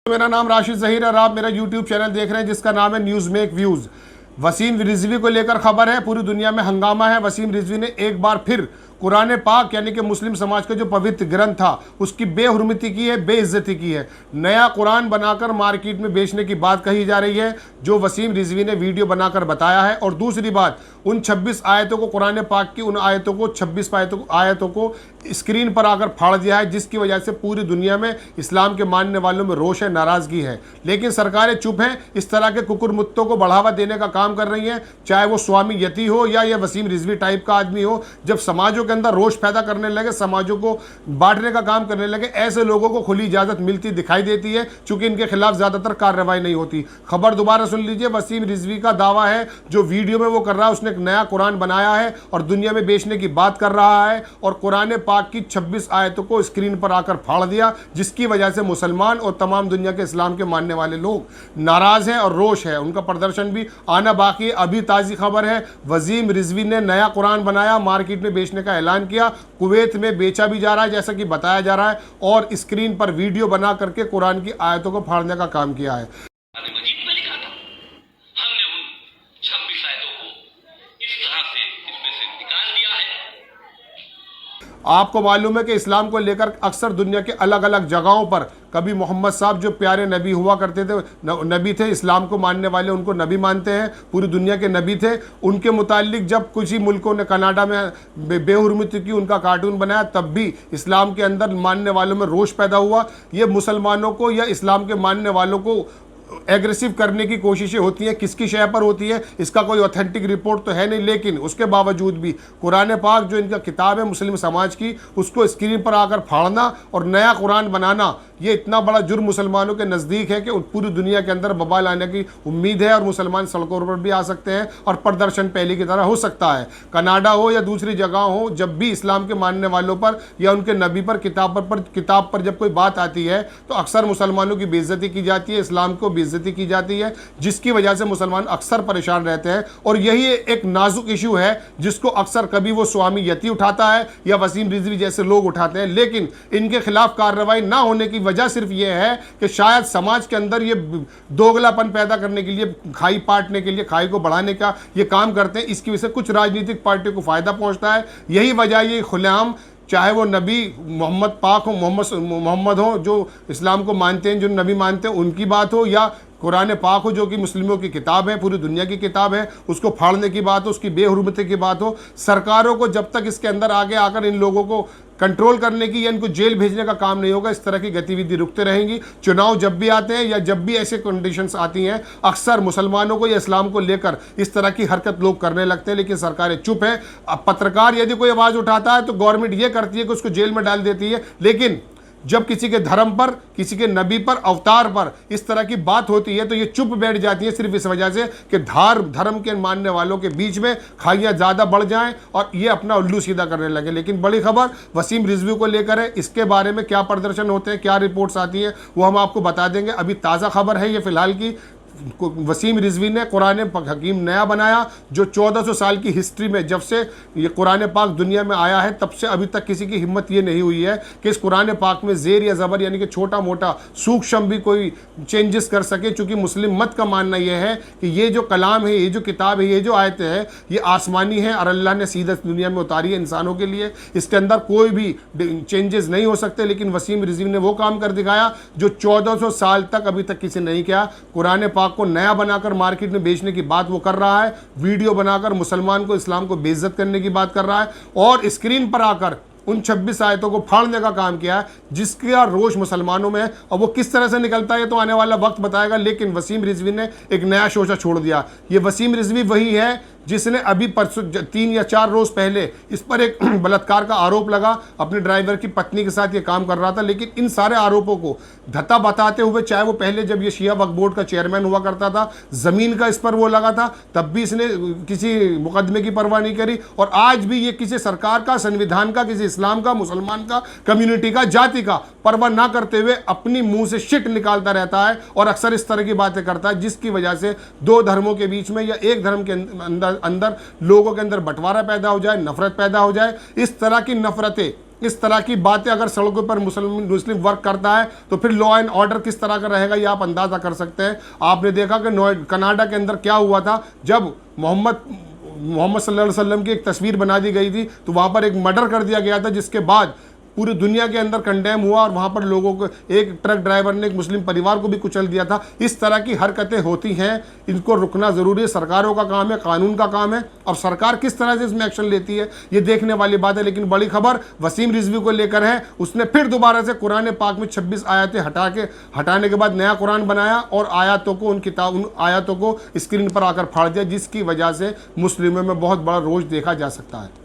मेरा नाम राशिद ज़हीर और आप मेरा यूट्यूब चैनल देख रहे हैं जिसका नाम है news make views. Wasim Rizvi को लेकर खबर है, पूरी दुनिया में हंगामा है। वसीम रिजवी ने एक बार फिर कुरान पाक यानी कि मुस्लिम समाज का जो पवित्र ग्रंथ था उसकी बेहुरमती की है, बेइज्जती की है। नया कुरान बनाकर मार्केट में बेचने की बात कही जा रही है जो वसीम रिजवी ने वीडियो बनाकर बताया है। और दूसरी बात, उन 26 आयतों को, कुरान पाक की उन आयतों को, 26 आयतों को स्क्रीन पर आकर फाड़ दिया है, जिसकी वजह से पूरी दुनिया में इस्लाम के मानने वालों में रोष है, नाराज़गी है। लेकिन सरकारें चुप हैं, इस तरह के कुकुरमुत्तों को बढ़ावा देने का काम कर रही हैं, चाहे वो स्वामी यति हो या ये वसीम रिजवी टाइप का आदमी हो। जब समाजों के अंदर रोष पैदा करने लगे, समाजों को बांटने का काम करने लगे, ऐसे लोगों को खुली इजाज़त मिलती दिखाई देती है, चूंकि इनके खिलाफ ज़्यादातर कार्रवाई नहीं होती। खबर दोबारा सुन लीजिए। वसीम रिजवी का दावा है, जो वीडियो में वो कर रहा है, उसने एक नया कुरान बनाया है और दुनिया में बेचने की बात कर रहा है और कुरान पाक की 26 आयतों को स्क्रीन पर आकर फाड़ दिया, जिसकी वजह से मुसलमान और तमाम दुनिया के इस्लाम के मानने वाले लोग नाराज हैं और रोष है। उनका प्रदर्शन भी आना बाकी है। अभी ताज़ी खबर है, वसीम रिजवी ने नया कुरान बनाया, मार्केट में बेचने का ऐलान किया, कुवैत में बेचा भी जा रहा है जैसा कि बताया जा रहा है, और स्क्रीन पर वीडियो बना करके कुरान की आयतों को फाड़ने का काम किया है। मजीद में लिखा था, हमने उन 26 आयतों को इस तरह से इसमें से निकाल दिया है। आपको मालूम है कि इस्लाम को लेकर अक्सर दुनिया के अलग अलग जगहों पर, कभी मोहम्मद साहब जो प्यारे नबी हुआ करते थे, नबी थे, इस्लाम को मानने वाले उनको नबी मानते हैं, पूरी दुनिया के नबी थे, उनके मुतालिक जब कुछ ही मुल्कों ने कनाडा में बेहुरमती की, उनका कार्टून बनाया, तब भी इस्लाम के अंदर मानने वालों में रोष पैदा हुआ। ये मुसलमानों को या इस्लाम के मानने वालों को एग्रेसिव करने की कोशिशें होती हैं। किसकी शय पर होती है इसका कोई ऑथेंटिक रिपोर्ट तो है नहीं, लेकिन उसके बावजूद भी कुरान पाक जो इनका किताब है मुस्लिम समाज की, उसको स्क्रीन पर आकर फाड़ना और नया कुरान बनाना, ये इतना बड़ा जुर्म मुसलमानों के नज़दीक है कि पूरी दुनिया के अंदर बवाल आने की उम्मीद है और मुसलमान सड़कों पर भी आ सकते हैं और प्रदर्शन पहले की तरह हो सकता है। कनाडा हो या दूसरी जगह हो, जब भी इस्लाम के मानने वालों पर या उनके नबी पर, किताब पर जब कोई बात आती है तो अक्सर मुसलमानों की बेइज्जती की जाती है, इस्लाम को बेइज्जती की जाती है, जिसकी वजह से मुसलमान अक्सर परेशान रहते हैं। और यही एक नाजुक इशू है जिसको अक्सर कभी वो स्वामी यति उठाता है या वसीम रिजवी जैसे लोग उठाते हैं, लेकिन इनके खिलाफ कार्रवाई ना होने की वजह सिर्फ ये है कि शायद समाज के अंदर ये दोगलापन पैदा करने के लिए, खाई पाटने के लिए, खाई को बढ़ाने का ये काम करते हैं। इसकी वजह से कुछ राजनीतिक पार्टियों को फायदा पहुंचता है। यही वजह ये खुलेआम, चाहे वो नबी मोहम्मद पाक हो, मोहम्मद हो जो इस्लाम को मानते हैं, जो नबी मानते हैं, उनकी बात हो, या कुरान पाक हो जो कि मुस्लिमों की किताब है, पूरी दुनिया की किताब है, उसको फाड़ने की बात हो, उसकी बेहुरमती की बात हो, सरकारों को जब तक इसके अंदर आगे आकर इन लोगों को कंट्रोल करने की या इनको जेल भेजने का काम नहीं होगा, इस तरह की गतिविधि रुकते रहेंगी। चुनाव जब भी आते हैं या जब भी ऐसे कंडीशंस आती हैं, अक्सर मुसलमानों को या इस्लाम को लेकर इस तरह की हरकत लोग करने लगते हैं, लेकिन सरकारें चुप हैं। अब पत्रकार यदि कोई आवाज़ उठाता है तो गवर्नमेंट ये करती है कि उसको जेल में डाल देती है, लेकिन जब किसी के धर्म पर, किसी के नबी पर, अवतार पर इस तरह की बात होती है तो ये चुप बैठ जाती है, सिर्फ इस वजह से कि धर्म के मानने वालों के बीच में खाइयाँ ज़्यादा बढ़ जाएं और ये अपना उल्लू सीधा करने लगे। लेकिन बड़ी खबर वसीम रिजवी को लेकर है, इसके बारे में क्या प्रदर्शन होते हैं, क्या रिपोर्ट्स आती हैं, वो हम आपको बता देंगे। अभी ताज़ा खबर है ये फिलहाल की, वसीम रिजवी ने कुरान हकीम नया बनाया, जो 1400 साल की हिस्ट्री में, जब से ये कुरान पाक दुनिया में आया है तब से अभी तक किसी की हिम्मत ये नहीं हुई है कि इस कुरान पाक में ज़ेर या ज़बर यानी कि छोटा मोटा सूक्ष्म भी कोई चेंजेस कर सके। चूँकि मुस्लिम मत का मानना यह है कि ये जो कलाम है, ये जो किताब है, ये जो आयतें हैं, ये आसमानी है और अल्लाह ने सीधा दुनिया में उतारी है इंसानों के लिए, इसके अंदर कोई भी चेंजेस नहीं हो सकते। लेकिन वसीम रिजवी ने वो काम कर दिखाया जो 1400 साल तक अभी तक किसी ने नहीं किया। कुरान पाक को नया बनाकर मार्केट में बेचने की बात वो कर रहा है, वीडियो बनाकर मुसलमान को, इस्लाम को बेइज्जत करने की बात कर रहा है और स्क्रीन पर आकर उन 26 आयतों को फाड़ने का काम किया है, जिसका रोष मुसलमानों में है। और वो किस तरह से निकलता है तो आने वाला वक्त बताएगा। लेकिन वसीम रिजवी ने एक नया शोशा छोड़ दिया। ये वसीम रिजवी वही है जिसने अभी परसों 3 या 4 रोज़ पहले इस पर एक बलात्कार का आरोप लगा, अपने ड्राइवर की पत्नी के साथ ये काम कर रहा था। लेकिन इन सारे आरोपों को धत्ता बताते हुए, चाहे वो पहले जब ये शिया वक्फ बोर्ड का चेयरमैन हुआ करता था, ज़मीन का इस पर वो लगा था, तब भी इसने किसी मुकदमे की परवाह नहीं करी, और आज भी ये किसी सरकार का, संविधान का, किसी इस्लाम का, मुसलमान का, कम्युनिटी का, जाति का परवाह ना करते हुए अपनी मुंह से शिट निकालता रहता है और अक्सर इस तरह की बातें करता है, जिसकी वजह से दो धर्मों के बीच में या एक धर्म के अंदर लोगों के अंदर बंटवारा पैदा हो जाए, नफरत पैदा हो जाए। इस तरह की नफरतें इस तरह की बातें अगर सड़कों पर मुस्लिम वर्क करता है तो फिर लॉ एंड ऑर्डर किस तरह का रहेगा, ये आप अंदाज़ा कर सकते हैं। आपने देखा कि कनाडा के अंदर क्या हुआ था, जब मोहम्मद सल्लल्लाहु अलैहि वसल्लम की एक तस्वीर बना दी गई थी तो वहाँ पर एक मर्डर कर दिया गया था, जिसके बाद पूरी दुनिया के अंदर कंडेम हुआ और वहाँ पर लोगों को, एक ट्रक ड्राइवर ने एक मुस्लिम परिवार को भी कुचल दिया था। इस तरह की हरकतें होती हैं, इनको रुकना ज़रूरी है। सरकारों का काम है, कानून का काम है, और सरकार किस तरह से इसमें एक्शन लेती है ये देखने वाली बात है। लेकिन बड़ी खबर वसीम रिजवी को लेकर है, उसने फिर दोबारा से कुरान पाक में 26 आयतें हटाने के बाद नया कुरान बनाया और उन आयतों को स्क्रीन पर आकर फाड़ दिया, जिसकी वजह से मुस्लिमों में बहुत बड़ा रोष देखा जा सकता है।